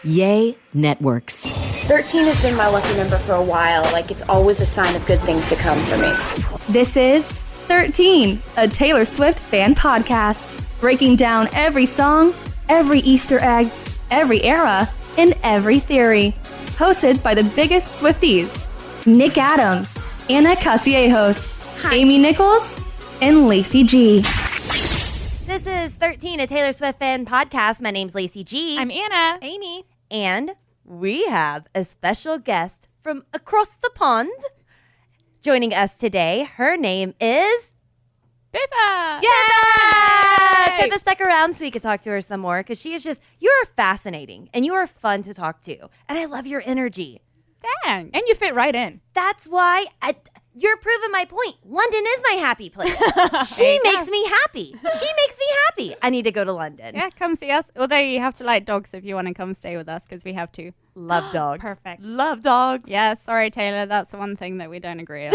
Yay Networks. 13 has been my lucky number for a while. Like, it's always a sign of good things to come for me. This is 13, a Taylor Swift fan podcast, breaking down every song, every Easter egg, every era, and every theory. Hosted by the biggest Swifties, Nick Adams, Anna Casillejos, Amy Nichols, and Lacey G. This is 13, a Taylor Swift fan podcast. My name's Lacey G. I'm Anna. Amy. And we have a special guest from across the pond joining us today. Her name is Pippa. Pippa! Pippa stuck around so we could talk to her some more because she is just, you're fascinating and you are fun to talk to. And I love your energy. Dang. And you fit right in. That's why you're proving my point. London is my happy place. She makes me happy. I need to go to London. Yeah, come see us. Although you have to like dogs if you want to come stay with us because we have to. Love dogs. Perfect. Love dogs. Yeah, sorry, Taylor. That's the one thing that we don't agree on.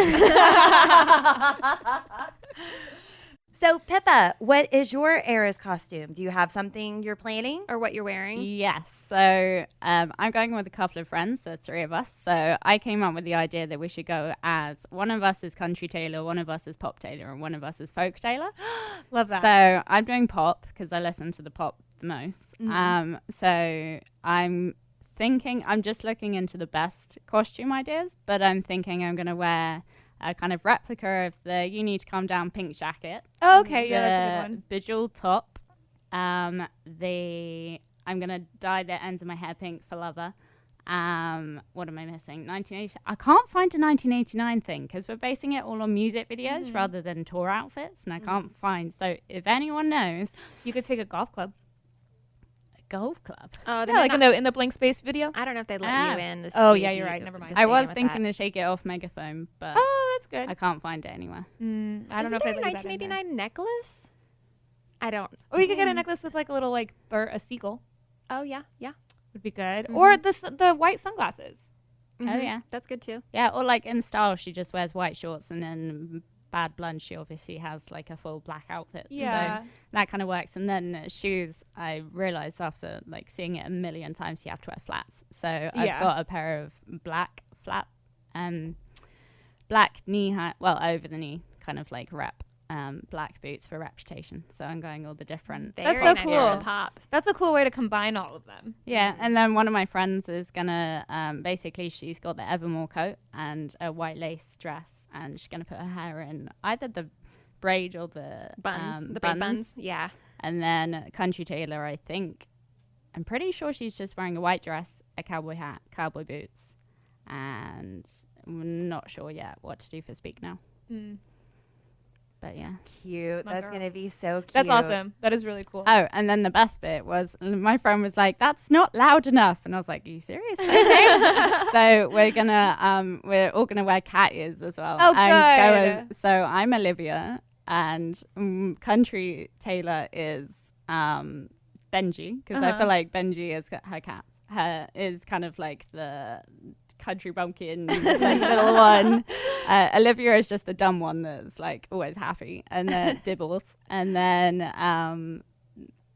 So, Pippa, what is your era's costume? Do you have something you're planning? Or what you're wearing. Yes. So I'm going with a couple of friends. There's three of us. So I came up with the idea that we should go as one of us is country Taylor, one of us is pop Taylor, and one of us is folk Taylor. Love that. So I'm doing pop because I listen to the pop the most. Mm-hmm. So I'm just looking into the best costume ideas, but I'm thinking I'm going to wear a kind of replica of the You Need to Calm Down pink jacket. Oh, okay. Yeah, that's a good one. Bejeweled top. I'm going to dye the ends of my hair pink for Lover. What am I missing? 1980. I can't find a 1989 thing because we're basing it all on music videos rather than tour outfits, and I can't find. So if anyone knows, You could take a golf club. a golf club. Oh, yeah, like in the blank space video. I don't know if they let you in. Oh, yeah, you're right. Never mind. I was thinking to Shake It Off Megaphone, but Oh, that's good. I can't find it anywhere. I don't know Isn't if there they a let you that in there. 1989 necklace? I don't. Or you could get a necklace with like a little like bird, a seagull. Oh, yeah. Would be good. Or the white sunglasses. Oh yeah, That's good too. yeah. Or like in Style, she just wears white shorts, and then Bad Blood, she obviously has like a full black outfit. Yeah. So that kind of works. And then shoes, I realized after like seeing it a million times, you have to wear flats. So I've got a pair of black flat, black knee high, well over the knee, kind of like black boots for Reputation. So I'm going all the different. That's Very so nice cool. for the pop. That's a cool way to combine all of them. Yeah, and then one of my friends is gonna basically she's got the Evermore coat and a white lace dress, and she's gonna put her hair in either the braid or the Buns. The big buns. Yeah. And then Country Taylor, I'm pretty sure she's just wearing a white dress, a cowboy hat, cowboy boots, and I'm not sure yet what to do for Speak Now. But yeah. Cute. That's going to be so cute. That's awesome. That is really cool. Oh, and then the best bit was my friend was like, "That's not loud enough," and I was like, "Are you serious?" Okay. So we're all gonna wear cat ears as well. Oh, and good. So I'm Olivia, and Country Taylor is Benji, because I feel like Benji is her cat. Is kind of like the country bumpkin like little one. Olivia is just the dumb one that's like always happy and dibbles. And then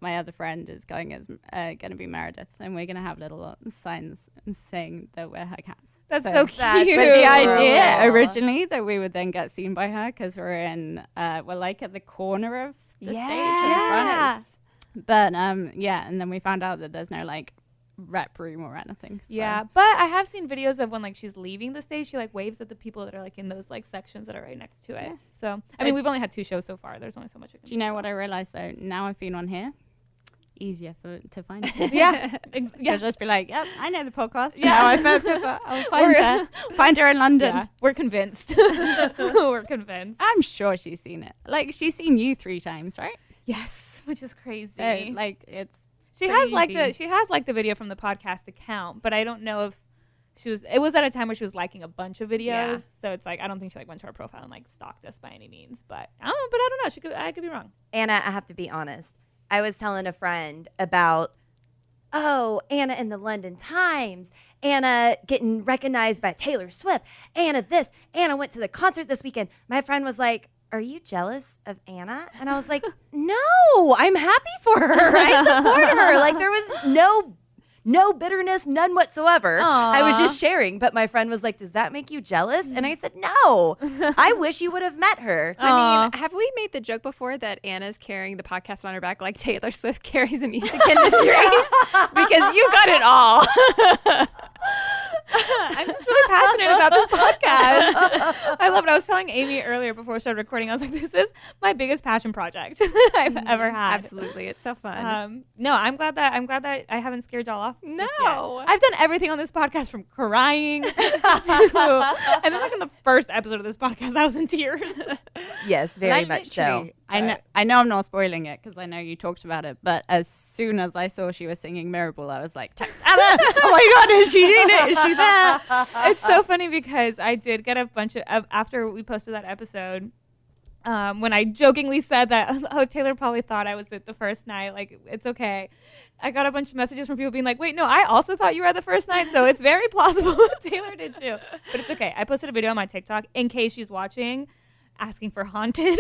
my other friend is going to be Meredith, and we're gonna have little signs saying that we're her cats. That's so cute. But the idea originally that we would then get seen by her because we're like at the corner of the stage in front. But and then we found out that there's no like rep room or anything. So. Yeah, but I have seen videos of when like she's leaving the stage, she like waves at the people that are like in those like sections that are right next to it. Yeah. So I mean, we've only had 2 shows so far. There's only so much. Do you know what I realized though? Now I've been on here, easier to find her. Yeah. She'll just be like, "Yep, I know the podcast. Yeah, now I've heard Pippa. I'll find her in London." Yeah, we're convinced. We're convinced. I'm sure she's seen it. Like she's seen you 3 times, right? Yes, which is crazy. So, like it's. She has liked the video from the podcast account, but I don't know if it was at a time where she was liking a bunch of videos. Yeah. So it's like I don't think she like went to our profile and like stalked us by any means. But I don't know. I could be wrong. Anna, I have to be honest. I was telling a friend about, Anna in the London Times, Anna getting recognized by Taylor Swift, Anna this, Anna went to the concert this weekend. My friend was like, "Are you jealous of Anna?" And I was like, "No, I'm happy for her. I support her." Like there was No bitterness, none whatsoever. I was Aw. just sharing, but my friend was like, does that make you jealous? And I said, no. I wish you would have met her. I mean, have we made the joke before that Anna's carrying the podcast on her back like Taylor Swift carries the music industry? Because you got it all. I'm just really passionate about this podcast. I love it. I was telling Amy earlier before we started recording, I was like, this is my biggest passion project I've ever had. Absolutely. It's so fun. No, I'm glad that I haven't scared y'all off. No. just yet. I've done everything on this podcast from crying to, and then like in the first episode of this podcast, I was in tears. Yes, very Like, much so. literally, I know I'm not spoiling it because I know you talked about it, but as soon as I saw she was singing Mirable, I was like, text Anna! Oh my god, is she doing it? Is she there? It's so funny because I did get a bunch of after we posted that episode. When I jokingly said that, oh, Taylor probably thought I was it the first night. Like, it's okay. I got a bunch of messages from people being like, wait, no, I also thought you were at the first night. So it's very plausible Taylor did too. But it's okay. I posted a video on my TikTok in case she's watching, asking for Haunted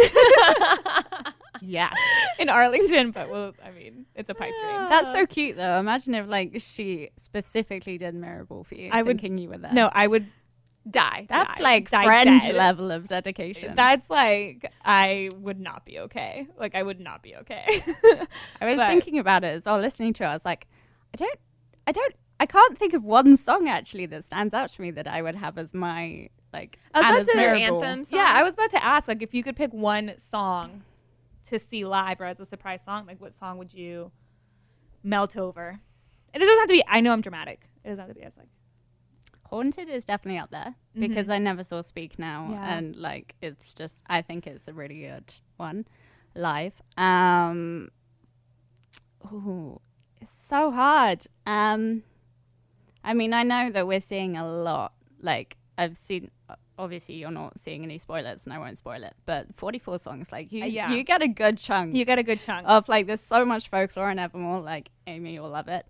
Yeah. in Arlington. But I mean, it's a pipe dream. That's so cute though. Imagine if like she specifically did Mirable for you. I would- thinking you were there. No, I would Die. That's die. like Die friend dead. level of dedication. That's like, I would not be okay. Like, I would not be okay. I was but- thinking about it as well, listening to it. I was like, I can't think of one song actually that stands out to me that I would have as my like I was Anna's about to- Mirable. anthem song. Yeah, I was about to ask, like, if you could pick one song to see live or as a surprise song, like, what song would you melt over? And it doesn't have to be, I know I'm dramatic. It doesn't have to be as, like, Haunted is definitely up there because I never saw Speak Now, Yeah. and like it's just I think it's a really good one live. Ooh, it's so hard. I mean, I know that we're seeing a lot. Like I've seen. Obviously, you're not seeing any spoilers, and I won't spoil it. But 44 songs, like you Yeah. get a good chunk. you got a good chunk. Of like, there's so much folklore and Evermore. Like Amy, you'll love it.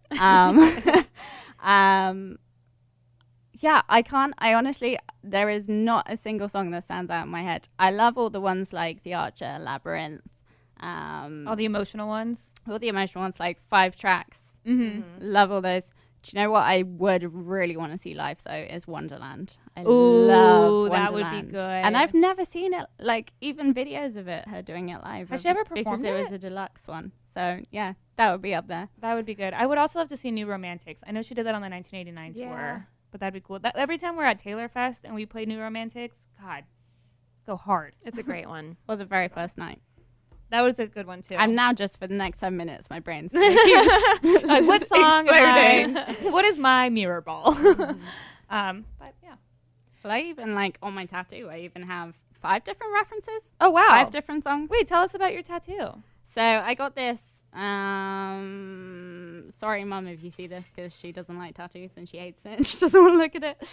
Yeah, I honestly, there is not a single song that stands out in my head. I love all the ones like The Archer, Labyrinth, All the emotional ones. all the emotional ones, like 5 tracks. Mm-hmm. Love all those. Do you know what I would really want to see live though is Wonderland. I Ooh, love that would be Wonderland. good. And I've never seen it, like even videos of it, her doing it live. Has she ever Because performed it was it? a deluxe one. So yeah, that would be up there. That would be good. I would also love to see New Romantics. I know she did that on the 1989 Yeah. tour, but that'd be cool. Every time we're at Taylor Fest and we play New Romantics, God, go hard. It's a great one. Or the very first night. That was a good one too. I'm now just for the next 10 minutes, my brain's keeps like, what song exploding. what is my mirror ball? But yeah. Well, I even like on my tattoo, I even have 5 different references. Oh wow. 5 different songs. Wait, tell us about your tattoo. So I got this. Sorry, Mum, if you see this, because she doesn't like tattoos and she hates it. And she doesn't want to look at it.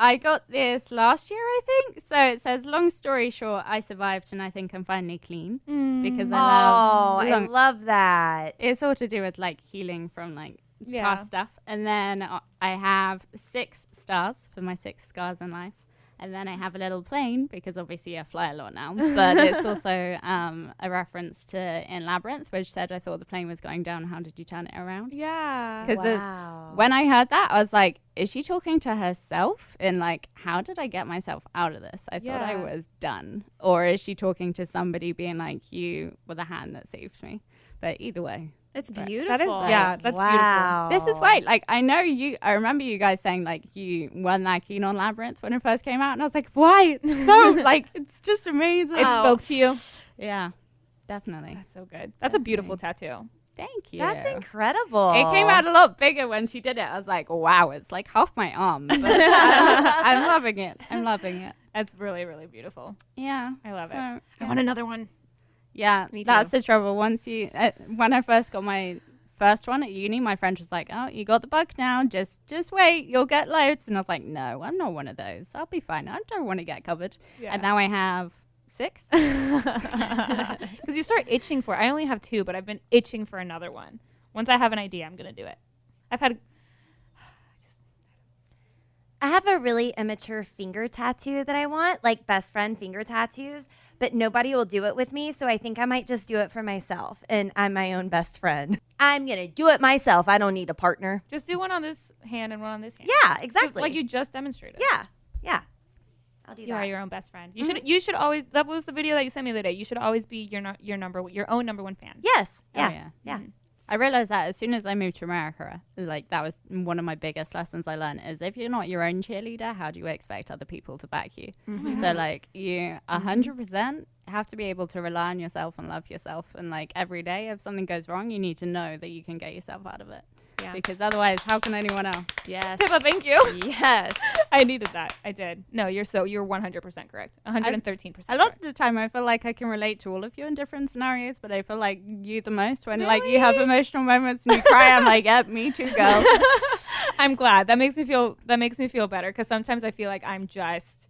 I got this last year, I think. So it says, "Long story short, I survived and I think I'm finally clean because I love." I love that. It's all to do with like healing from like Yeah. past stuff. And then I have 6 stars for my 6 scars in life. And then I have a little plane because obviously I fly a lot now. But it's also a reference to in Labyrinth, which said, "I thought the plane was going down. How did you turn it around?" Yeah. Because when I heard that, I was like, is she talking to herself in like, how did I get myself out of this? I thought I Yeah. was done. Or is she talking to somebody being like, you were the hand that saved me? But either way. It's Right. beautiful. That is that's Wow. This is why, like, I know you, I remember you guys saying, like, you weren't that keen on Labyrinth when it first came out. And I was like, why? It's so, like, it's just amazing. beautiful. It spoke to you. Yeah, definitely. That's so good. That's a beautiful tattoo. Thank you. That's incredible. It came out a lot bigger when she did it. I was like, wow, it's like half my arm. But I'm loving it. I'm loving it. That's really, really beautiful. Yeah. I love it. yeah. I want another one. Yeah, Me that's too. the trouble. Once you, when I first got my first one at uni, my friend was like, "Oh, you got the bug now. Just wait, you'll get loads." And I was like, "No, I'm not one of those. I'll be fine. I don't want to get covered." Yeah. And now I have 6. Because you start itching for it. I only have 2, but I've been itching for another one. Once I have an idea, I'm going to do it. I have a really immature finger tattoo that I want, like best friend finger tattoos. but nobody will do it with me. So I think I might just do it for myself. And I'm my own best friend. I'm going to do it myself. I don't need a partner. Just do one on this hand and one on this hand. Yeah, exactly. Like you just demonstrated. Yeah. I'll do You that. are your own best friend. You should always. That was the video that you sent me the other day. You should always be your own number one fan. Yes. Oh, Yeah. yeah. I realized that as soon as I moved to America, like that was one of my biggest lessons I learned is if you're not your own cheerleader, how do you expect other people to back you? So like you 100% have to be able to rely on yourself and love yourself. And like every day if something goes wrong, you need to know that you can get yourself out of it. Yeah. Because otherwise, how can anyone else? Yes. Pippa, thank you. Yes. I needed that. I did. No, you're 100% correct. 113%. A lot of the time, I feel like I can relate to all of you in different scenarios, but I feel like you the most when like you have emotional moments and you cry. I'm like, yep, me too, girl. I'm glad. That makes me feel better because sometimes I feel like I'm just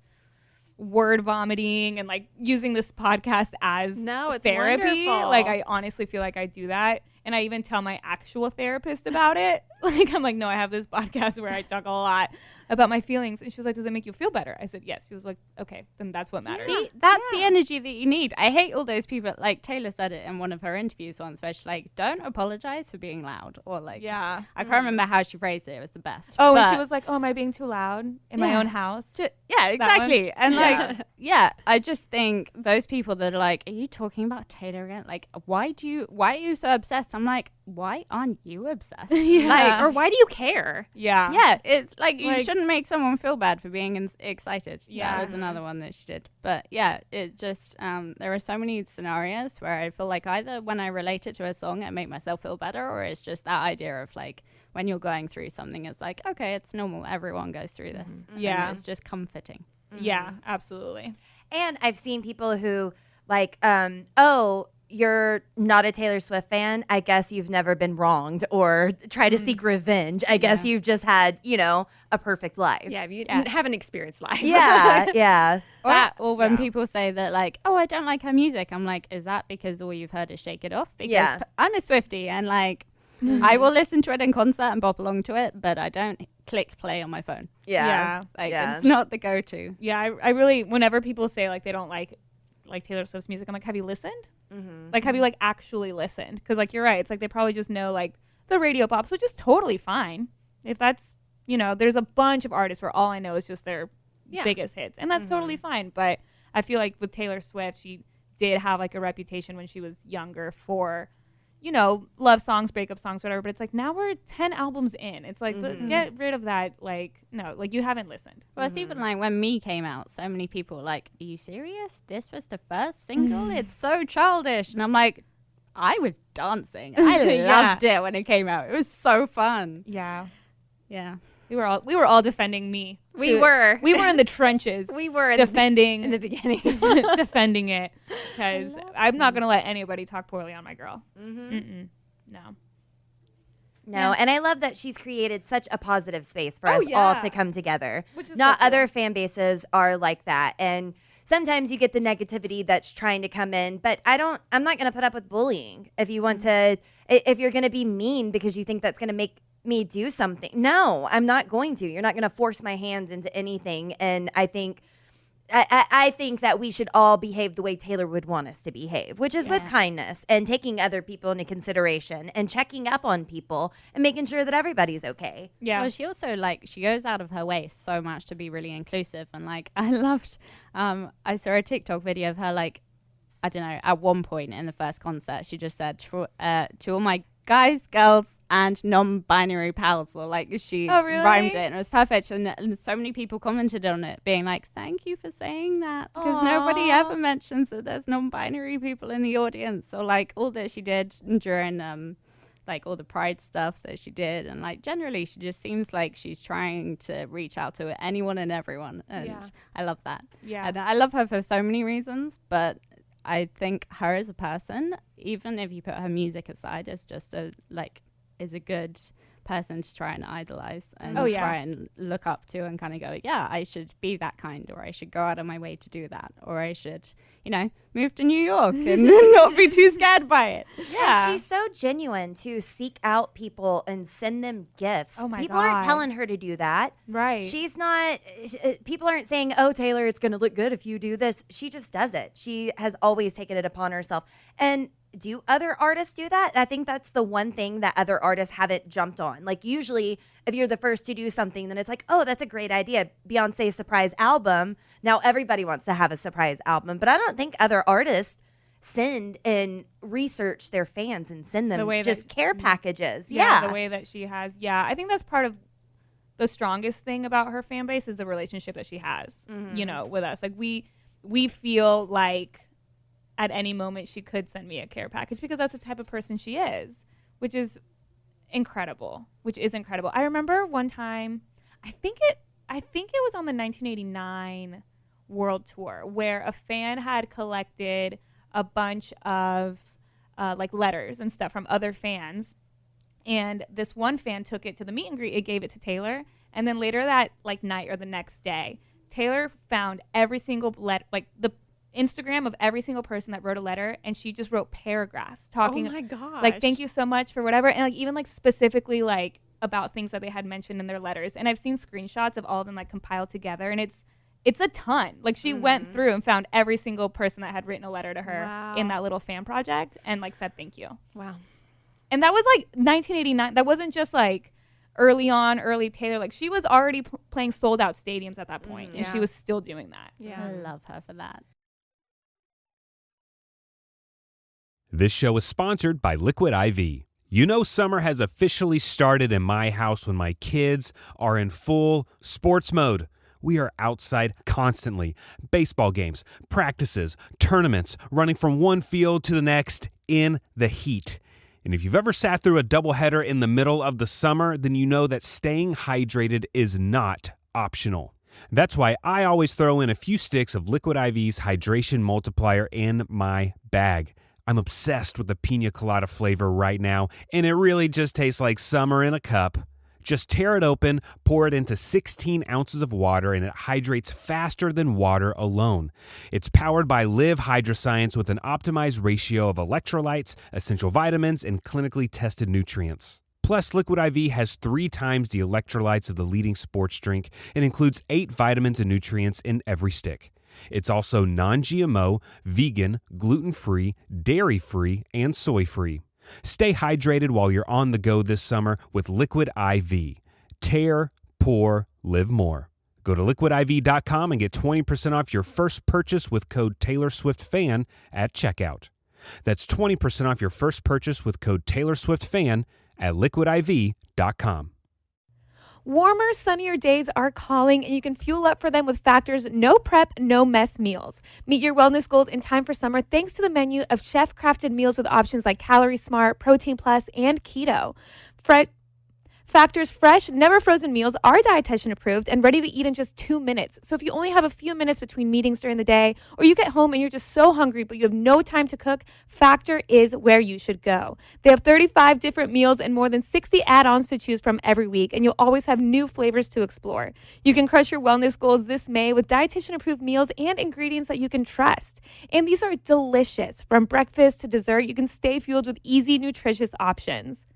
word vomiting and like using this podcast as No, it's therapy. wonderful. Like I honestly feel like I do that. And I even tell my actual therapist about it. Like, I'm like, no, I have this podcast where I talk a lot about my feelings. And she was like, does it make you feel better? I said, yes. She was like, okay, then that's what matters. See, that's the energy that you need. I hate all those people. Like Taylor said it in one of her interviews once, where she's like, don't apologize for being loud. Or like, Yeah. I can't remember how she phrased it. It was the best. Oh, and But- she was like, oh, am I being too loud in my own house? yeah, exactly. And Yeah. like, yeah, I just think those people that are like, are you talking about Taylor again? Like, why are you so obsessed? I'm like, why aren't you obsessed? Like, or why do you care? Yeah. Yeah, it's like you Like- shouldn't make someone feel bad for being excited. Yeah. That was another one that she did. But yeah, it just, there are so many scenarios where I feel like either when I relate it to a song, I make myself feel better, or it's just that idea of like, when you're going through something, it's like, okay, it's normal. Everyone goes through this. And Yeah. it's just comforting. Yeah, absolutely. And I've seen people who like, oh, you're not a Taylor Swift fan. I guess you've never been wronged or try to seek revenge. I guess you've just had, a perfect life. Yeah, you haven't experienced life. Yeah. Or when people say that like, oh, I don't like her music. I'm like, is that because all you've heard is Shake It Off? Because Yeah. I'm a Swiftie and like, I will listen to it in concert and bop along to it, but I don't click play on my phone. Yeah. Like Yeah. it's not the go-to. Yeah, I really, whenever people say like they don't like Taylor Swift's music, I'm like, have you listened? Like, have you like actually listened? Because like you're right, it's like they probably just know like the radio pops, which is totally fine. If that's there's a bunch of artists where all I know is just their biggest hits, and that's totally fine. But I feel like with Taylor Swift, she did have like a reputation when she was younger for love songs, breakup songs, whatever. But it's like now we're 10 albums in. It's like get rid of that. Like no, like you haven't listened. Well, it's even like when Me came out, so many people were like, are you serious? This was the first single? It's so childish. And I'm like, I was dancing. I loved it when it came out. It was so fun. Yeah, Yeah. we were all defending Me. We were. We were in the trenches. We were defending in the beginning. defending it because I'm not gonna let anybody talk poorly on my girl. No. No, and I love that she's created such a positive space for us all to come together. Which is Not so cool. other fan bases are like that. And sometimes you get the negativity that's trying to come in, but I'm not going to put up with bullying. If you want to, if you're going to be mean because you think that's going to make me do something. No, I'm not going to. You're not going to force my hands into anything. And I think that we should all behave the way Taylor would want us to behave, which is with kindness and taking other people into consideration and checking up on people and making sure that everybody's okay. Yeah. Well, she also she goes out of her way so much to be really inclusive, and like I loved. I saw a TikTok video of her I don't know. At one point in the first concert, she just said to all my guys, girls, and non-binary pals, or she rhymed it, and it was perfect. And so many people commented on it, being like, "Thank you for saying that," because nobody ever mentions that there's non-binary people in the audience, or all that she did during all the Pride stuff that she did, and generally she just seems like she's trying to reach out to anyone and everyone, and I love that. Yeah. And I love her for so many reasons, but I think her as a person, even if you put her music aside, is just a is a good person to try and idolize and Oh, yeah. try and look up to and kind of go, yeah, I should be that kind, or I should go out of my way to do that, or I should, move to New York and not be too scared by it. Yeah, she's so genuine to seek out people and send them gifts. Oh my people aren't God. telling her to do that. Right. She's not. People aren't saying, "Oh, Taylor, it's going to look good if you do this." She just does it. She has always taken it upon herself. And do other artists do that? I think that's the one thing that other artists haven't jumped on. Like usually, if you're the first to do something, then it's like, "Oh, that's a great idea." Beyonce's surprise album. Now everybody wants to have a surprise album, but I don't think other artists send and research their fans and send them The way just that- care packages. Yeah, the way that she has. Yeah, I think that's part of the strongest thing about her fan base is the relationship that she has, with us. Like we feel like at any moment she could send me a care package because that's the type of person she is, which is incredible. I remember one time, I think it was on the 1989 World Tour where a fan had collected a bunch of like letters and stuff from other fans. And this one fan took it to the meet and greet. It gave it to Taylor. And then later that like night or the next day, Taylor found every single like the Instagram of every single person that wrote a letter, and she just wrote paragraphs talking. Oh my gosh. Like, thank you so much for whatever, and like even like specifically like about things that they had mentioned in their letters. And I've seen screenshots of all of them like compiled together, and it's a ton. Like she went through and found every single person that had written a letter to her in that little fan project and like said thank you. Wow. And that was like 1989. That wasn't just like early Taylor. Like she was already playing sold out stadiums at that point, and she was still doing that. Yeah. I love her for that. This show is sponsored by Liquid IV. Summer has officially started in my house when my kids are in full sports mode. We are outside constantly. Baseball games, practices, tournaments, running from one field to the next in the heat. And if you've ever sat through a doubleheader in the middle of the summer, then you know that staying hydrated is not optional. That's why I always throw in a few sticks of Liquid IV's hydration multiplier in my bag. I'm obsessed with the pina colada flavor right now, and it really just tastes like summer in a cup. Just tear it open, pour it into 16 ounces of water, and it hydrates faster than water alone. It's powered by Live Hydroscience with an optimized ratio of electrolytes, essential vitamins, and clinically tested nutrients. Plus, Liquid IV has 3 times the electrolytes of the leading sports drink and includes 8 vitamins and nutrients in every stick. It's also non-GMO, vegan, gluten-free, dairy-free, and soy-free. Stay hydrated while you're on the go this summer with Liquid IV. Tear, pour, live more. Go to liquidiv.com and get 20% off your first purchase with code TaylorSwiftFan at checkout. That's 20% off your first purchase with code TaylorSwiftFan at liquidiv.com. Warmer, sunnier days are calling, and you can fuel up for them with Factor's no prep, no mess meals. Meet your wellness goals in time for summer thanks to the menu of chef-crafted meals with options like Calorie Smart, Protein Plus, and Keto. Factor's fresh, never frozen meals are dietitian approved and ready to eat in just 2 minutes. So if you only have a few minutes between meetings during the day, or you get home and you're just so hungry but you have no time to cook, Factor is where you should go. They have 35 different meals and more than 60 add-ons to choose from every week, and you'll always have new flavors to explore. You can crush your wellness goals this May with dietitian approved meals and ingredients that you can trust. And these are delicious. From breakfast to dessert, you can stay fueled with easy, nutritious options.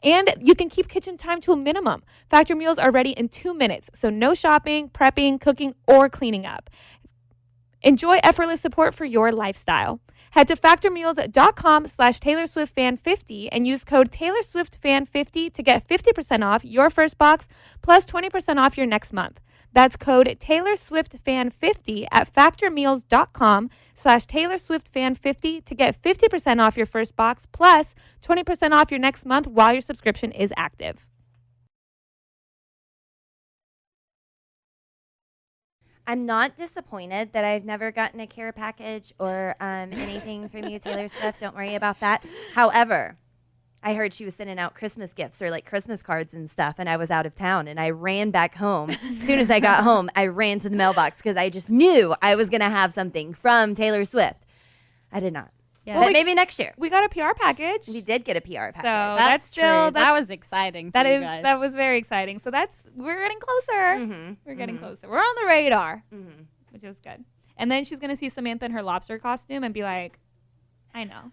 And you can keep kitchen time to a minimum. Factor meals are ready in 2 minutes, so no shopping, prepping, cooking, or cleaning up. Enjoy effortless support for your lifestyle. Head to factormeals.com/TaylorSwiftFan50 and use code TaylorSwiftFan50 to get 50% off your first box plus 20% off your next month. That's code TaylorSwiftFan50 at factormeals.com/TaylorSwiftFan50 to get 50% off your first box plus 20% off your next month while your subscription is active. I'm not disappointed that I've never gotten a care package or anything from you, Taylor Swift. Don't worry about that. However, I heard she was sending out Christmas gifts or like Christmas cards and stuff, and I was out of town, and I ran back home. As soon as I got home, I ran to the mailbox because I just knew I was going to have something from Taylor Swift. I did not. Yeah. But maybe next year. We got a PR package. We did get a PR package. So that's still that was exciting. For you guys. That was very exciting. So we're getting closer. Mm-hmm. We're getting closer. We're on the radar, which is good. And then she's gonna see Samantha in her lobster costume and be like, I know.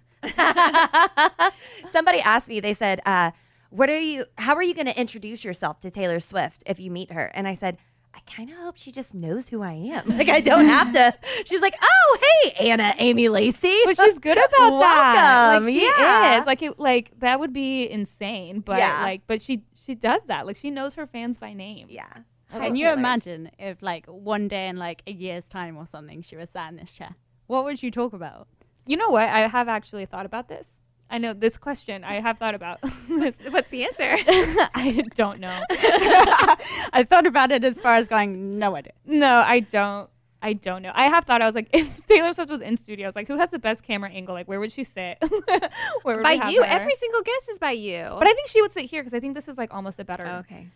Somebody asked me. They said, how are you going to introduce yourself to Taylor Swift if you meet her? And I said, I kind of hope she just knows who I am. Like, I don't have to. She's like, oh, hey, Anna, Amy Lacey. But she's good about that. Welcome. Like, she Yeah. is. Like that would be insane. But but she does that. Like, she knows her fans by name. Yeah. Can you imagine if like one day in like a year's time or something she was sat in this chair? What would you talk about? You know what? I have actually thought about this. I know this question I have thought about. What's the answer? I don't know. I thought about it as far as going, no idea. No, I don't know. I have thought, I was like, if Taylor Swift was in studio, I was like, who has the best camera angle? Like, where would she sit? Where would By we have you. her? Every single guess is by you. But I think she would sit here because I think this is like almost a better. Okay.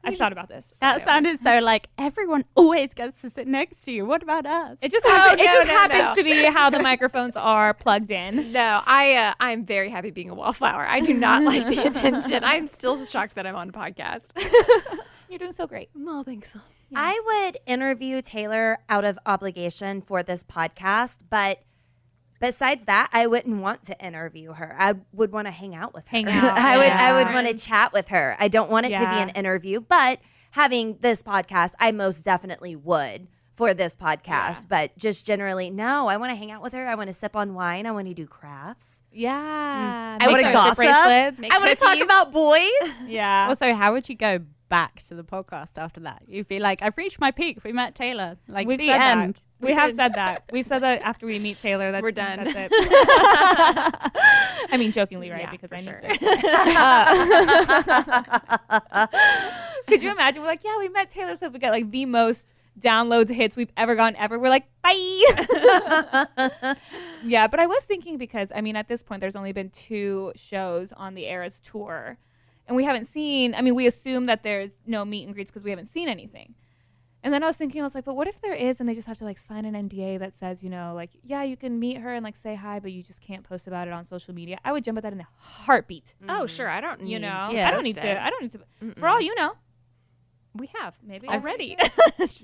I've thought about this. That sounded so like everyone always gets to sit next to you. What about us? It just No, happens to be how the microphones are plugged in. No, I'm very happy being a wallflower. I do not like the attention. I'm still shocked that I'm on a podcast. You're doing so great. No, thanks. I would interview Taylor out of obligation for this podcast, but besides that, I wouldn't want to interview her. I would want to hang out with her. Hang out, I would yeah. want to chat with her. I don't want it to be Yeah. an interview, but having this podcast, I most definitely would for this podcast. Yeah. But just generally, no, I want to hang out with her. I want to sip on wine. I want to do crafts. Yeah. I want to gossip. I want to talk cookies. about boys. Yeah. Also, how would you go back to the podcast after that? You'd be like, I've reached my peak. We met Taylor. Like, We've the said end. that. We have said that. We've said that after we meet Taylor. That's, We're done. That's it. I mean, jokingly, right? Yeah, because for I sure. knew. Could you imagine? We're like, yeah, we met Taylor Swift. We got like the most downloads hits we've ever gotten ever. We're like, bye. Yeah, but I was thinking because, I mean, at this point, there's only been 2 shows on the Eras tour. And we haven't seen, I mean, we assume that there's no meet and greets because we haven't seen anything. And then I was like, but what if there is and they just have to like sign an NDA that says, you know, like, yeah, you can meet her and like say hi, but you just can't post about it on social media. I would jump at that in a heartbeat. Oh, sure. I don't need You know, Yeah. I don't need to. For all you know, We have. maybe Already.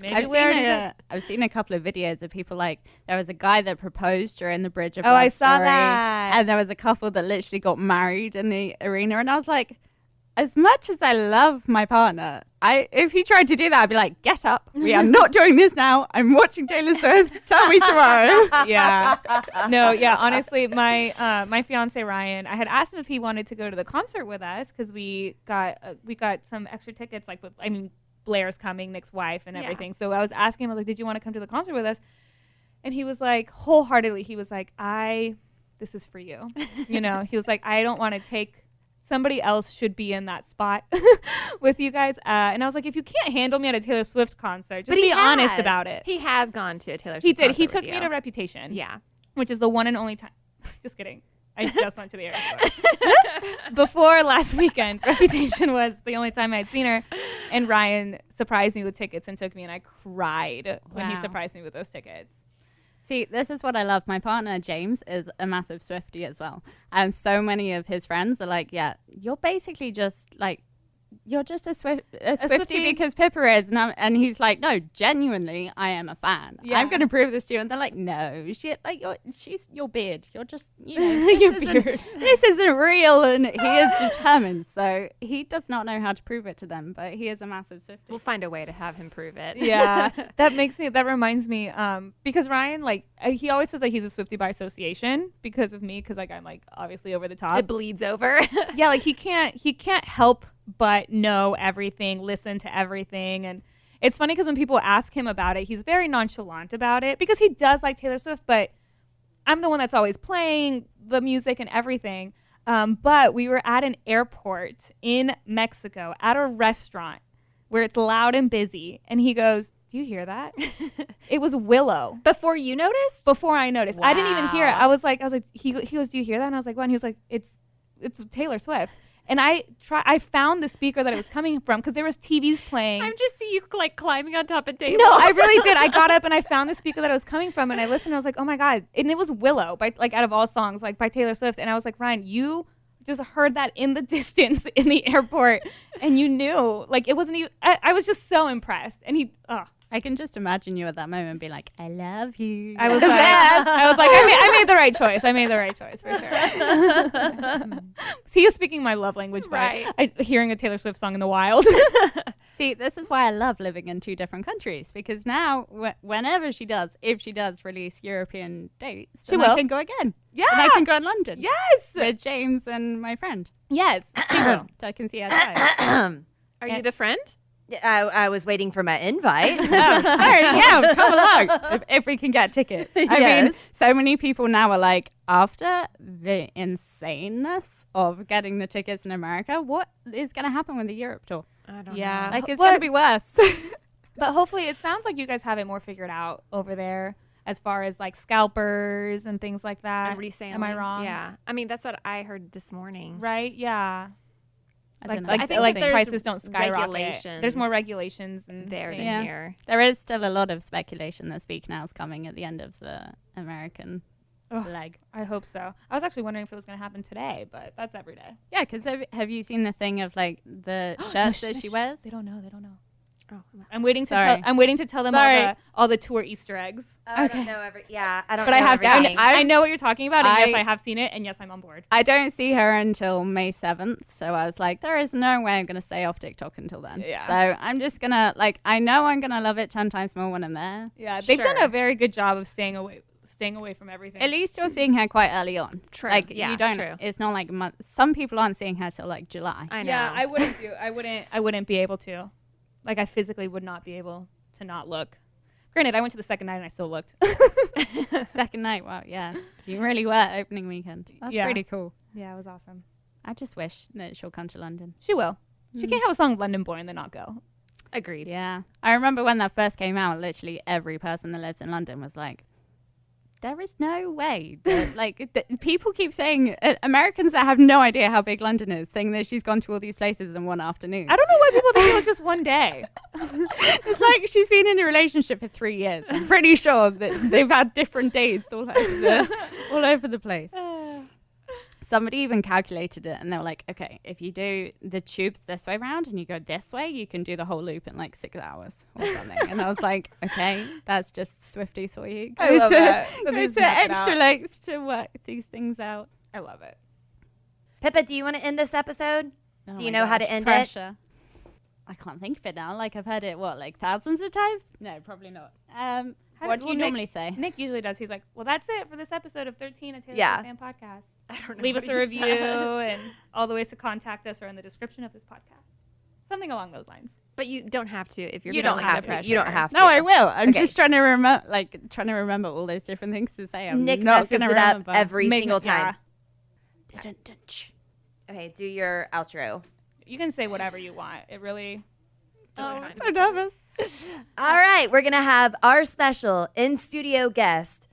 Maybe I've seen a couple of videos of people like, there was a guy that proposed during the Bridge of Oh, Love I saw story, that. and there was a couple that literally got married in the arena, and I was like, as much as I love my partner, if he tried to do that, I'd be like, get up. We are not doing this now. I'm watching Taylor Swift. Tell me tomorrow. Yeah. No, yeah. Honestly, my fiance Ryan, I had asked him if he wanted to go to the concert with us because we got some extra tickets. Like, Blair's coming, Nick's wife, and everything. So I was asking him, I was like, did you want to come to the concert with us? And he was like, wholeheartedly, he was like, this is for you. You know, he was like, I don't want to take. Somebody else should be in that spot with you guys. And I was like, if you can't handle me at a Taylor Swift concert, just be honest about it. He has gone to a Taylor Swift He did. concert He took with me you. to Reputation. Yeah. Which is the one and only time. Just kidding. I just went to the airport. Before last weekend, Reputation was the only time I'd seen her. And Ryan surprised me with tickets and took me, and I cried when he Wow. surprised me with those tickets. See, this is what I love. My partner, James, is a massive Swiftie as well. And so many of his friends are like, yeah, you're basically just like, you're just a Swiftie Swiftie. because Pippa is. And he's like, no, genuinely, I am a fan. Yeah. I'm going to prove this to you. And they're like, no, she's your beard. You're just, you know, this isn't real. And he is determined. So he does not know how to prove it to them, but he is a massive Swiftie. We'll find a way to have him prove it. Yeah, that reminds me, because Ryan, like, he always says that he's a Swiftie by association because of me, because like I'm like obviously over the top. It bleeds over. Yeah, like he can't help but know everything, listen to everything. And it's funny because when people ask him about it, he's very nonchalant about it because he does like Taylor Swift, but I'm the one that's always playing the music and everything. But we were at an airport in Mexico at a restaurant where it's loud and busy, and he goes, do you hear that? It was Willow. Before you noticed? Before I noticed. I didn't even hear it. Wow. I was like, he goes, do you hear that? And I was like, what? And he was like, it's Taylor Swift. And I found the speaker that it was coming from because there was TVs playing. I'm just seeing you like climbing on top of tables. No, I really did. I got up and I found the speaker that it was coming from, and I listened. And I was like, oh my god! And it was Willow by like out of all songs, like by Taylor Swift. And I was like, Ryan, you just heard that in the distance in the airport, and you knew like it wasn't even. I was just so impressed, and I can just imagine you at that moment being like, I love you. I was like, I made the right choice. I made the right choice for sure. He was speaking my love language by hearing a Taylor Swift song in the wild. See, this is why I love living in 2 different countries, because now whenever she does, if she does release European dates, then I can go again. Yeah. And I can go in London. Yes. With James and my friend. Yes. She will. So I can see her try. Are you the friend? I was waiting for my invite. Oh, sorry, yeah, come along. If we can get tickets. I mean, so many people now are like, after the insaneness of getting the tickets in America, what is going to happen with the Europe tour? I don't Yeah. know. Like, it's going to be worse. But hopefully it sounds like you guys have it more figured out over there as far as like scalpers and things like that. And reselling. Am I wrong? Yeah. I mean, that's what I heard this morning. Right? Yeah. I don't know. Like I think like that there's prices don't skyrocket. regulations There's more regulations and there than things. here. There is still a lot of speculation that Speak Now is coming at the end of the American leg. I hope so. I was actually wondering if it was going to happen today, but that's every day. Yeah, because have you seen the thing of like the shirts that she wears? They don't know. They don't know. Oh, I'm waiting to Sorry. tell. I'm waiting to tell them all the tour Easter eggs. I don't know I don't But know I have. everything. I know what you're talking about, and yes, I- I have seen it, and yes, I'm on board. I don't see her until May 7th, so I was like, there is no way I'm going to stay off TikTok until then. Yeah. So I'm just going to, like, I know I'm going to love it 10 times more when I'm there. Yeah, they've done Sure. a very good job of staying away from everything. At least you're seeing her quite early on. True. Like, Yeah, you don't, true. it's not like, some people aren't seeing her till like July. I know. Yeah, I wouldn't be able to. Like, I physically would not be able to not look. Granted, I went to the second night and I still looked. Second night, wow, yeah. You really were opening weekend. That's Yeah. pretty cool. Yeah, it was awesome. I just wish that she'll come to London. She will. She can't have a song London Boy and then not go. Agreed. Yeah. I remember when that first came out, literally every person that lives in London was like, there is no way that, like, people keep saying, Americans that have no idea how big London is, saying that she's gone to all these places in one afternoon. I don't know why people think it was just one day. It's like she's been in a relationship for 3 years. I'm pretty sure that they've had different dates all over the place. Somebody even calculated it, and they were like, okay, if you do the tubes this way round and you go this way, you can do the whole loop in like 6 hours or something. And I was like, okay, that's just Swifties for you. I love that. Go Just to knock it extra out. lengths to work these things out. I love it. Pippa, do you want to end this episode? Oh Do you my know how to gosh, end pressure. I can't think of it now. Like, I've heard it, like thousands of times? No, probably not. What do you normally say? Nick usually does. He's like, well, that's it for this episode of 13, a Taylor Yeah. Swift Fan Podcast. I don't know. Leave what us a he review, says. and all the ways to contact us are in the description of this podcast. Something along those lines. But you don't have to if you're You feeling don't have the to. pressure. You don't have to. No, I will. I'm Okay. just trying to remember all those different things to say. I'm Nick not messes gonna it up remember. every single time. Yeah. Okay, do your outro. You can say whatever you want. It really doesn't Oh, matter. I'm so nervous. All right, we're going to have our special in-studio guest.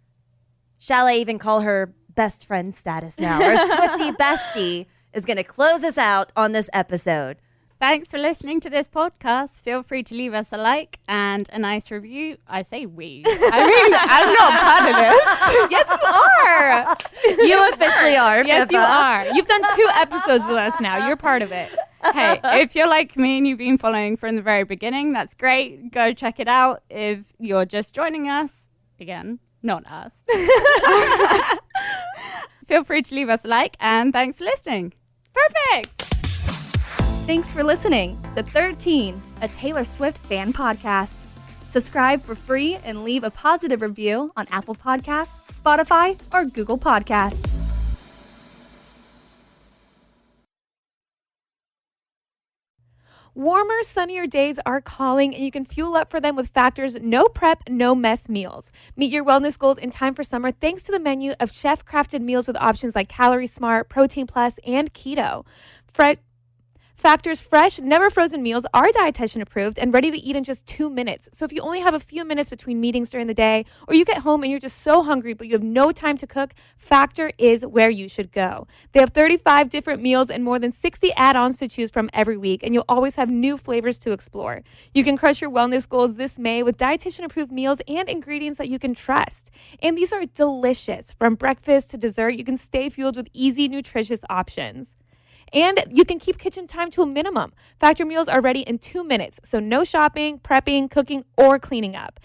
Shall I even call her best friend status now? Our Swiftie bestie is going to close us out on this episode. Thanks for listening to this podcast. Feel free to leave us a like and a nice review. I say we. I mean, I'm not part of this. Yes, you are. You officially are, Yes, you Pippa. are. You've done 2 episodes with us now. You're part of it. Hey, if you're like me and you've been following from the very beginning, that's great. Go check it out. If you're just joining us, again, not us. Feel free to leave us a like, and thanks for listening. Perfect. Thanks for listening to 13, a Taylor Swift fan podcast. Subscribe for free and leave a positive review on Apple Podcasts, Spotify, or Google Podcasts. Warmer, sunnier days are calling, and you can fuel up for them with Factor's no prep, no mess meals. Meet your wellness goals in time for summer thanks to the menu of chef-crafted meals with options like Calorie Smart, Protein Plus, and Keto. Factor's fresh, never frozen meals are dietitian approved and ready to eat in just 2 minutes. So if you only have a few minutes between meetings during the day, or you get home and you're just so hungry but you have no time to cook, Factor is where you should go. They have 35 different meals and more than 60 add-ons to choose from every week, and you'll always have new flavors to explore. You can crush your wellness goals this May with dietitian approved meals and ingredients that you can trust. And these are delicious. From breakfast to dessert, you can stay fueled with easy, nutritious options. And you can keep kitchen time to a minimum. Factor meals are ready in 2 minutes, so no shopping, prepping, cooking, or cleaning up.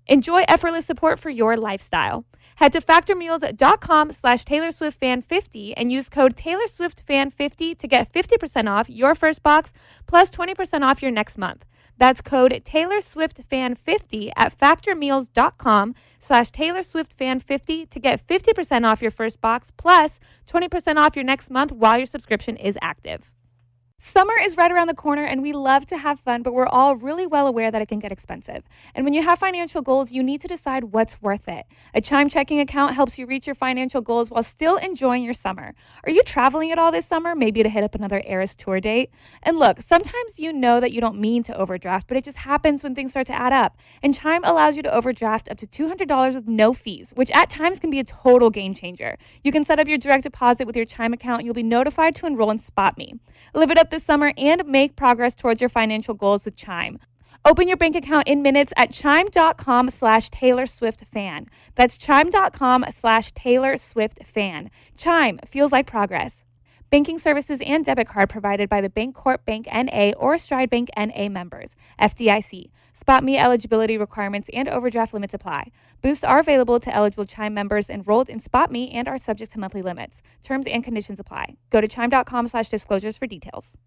Enjoy effortless support for your lifestyle. Head to factormeals.com/TaylorSwiftFan50 and use code TaylorSwiftFan50 to get 50% off your first box plus 20% off your next month. That's code TaylorSwiftFan50 at factormeals.com/TaylorSwiftFan50 to get 50% off your first box plus 20% off your next month while your subscription is active. Summer is right around the corner and we love to have fun, but we're all really well aware that it can get expensive. And when you have financial goals, you need to decide what's worth it. A Chime checking account helps you reach your financial goals while still enjoying your summer. Are you traveling at all this summer? Maybe to hit up another Eras tour date? And look, sometimes you know that you don't mean to overdraft, but it just happens when things start to add up. And Chime allows you to overdraft up to $200 with no fees, which at times can be a total game changer. You can set up your direct deposit with your Chime account and you'll be notified to enroll in SpotMe. Live it up this summer and make progress towards your financial goals with Chime. Open your bank account in minutes at chime.com/TaylorSwiftFan. That's chime.com/TaylorSwiftFan. Chime feels like progress. Banking services and debit card provided by the Bancorp Bank N.A. or Stride Bank N.A. members. FDIC. SpotMe eligibility requirements and overdraft limits apply. Boosts are available to eligible Chime members enrolled in SpotMe and are subject to monthly limits. Terms and conditions apply. Go to chime.com/disclosures for details.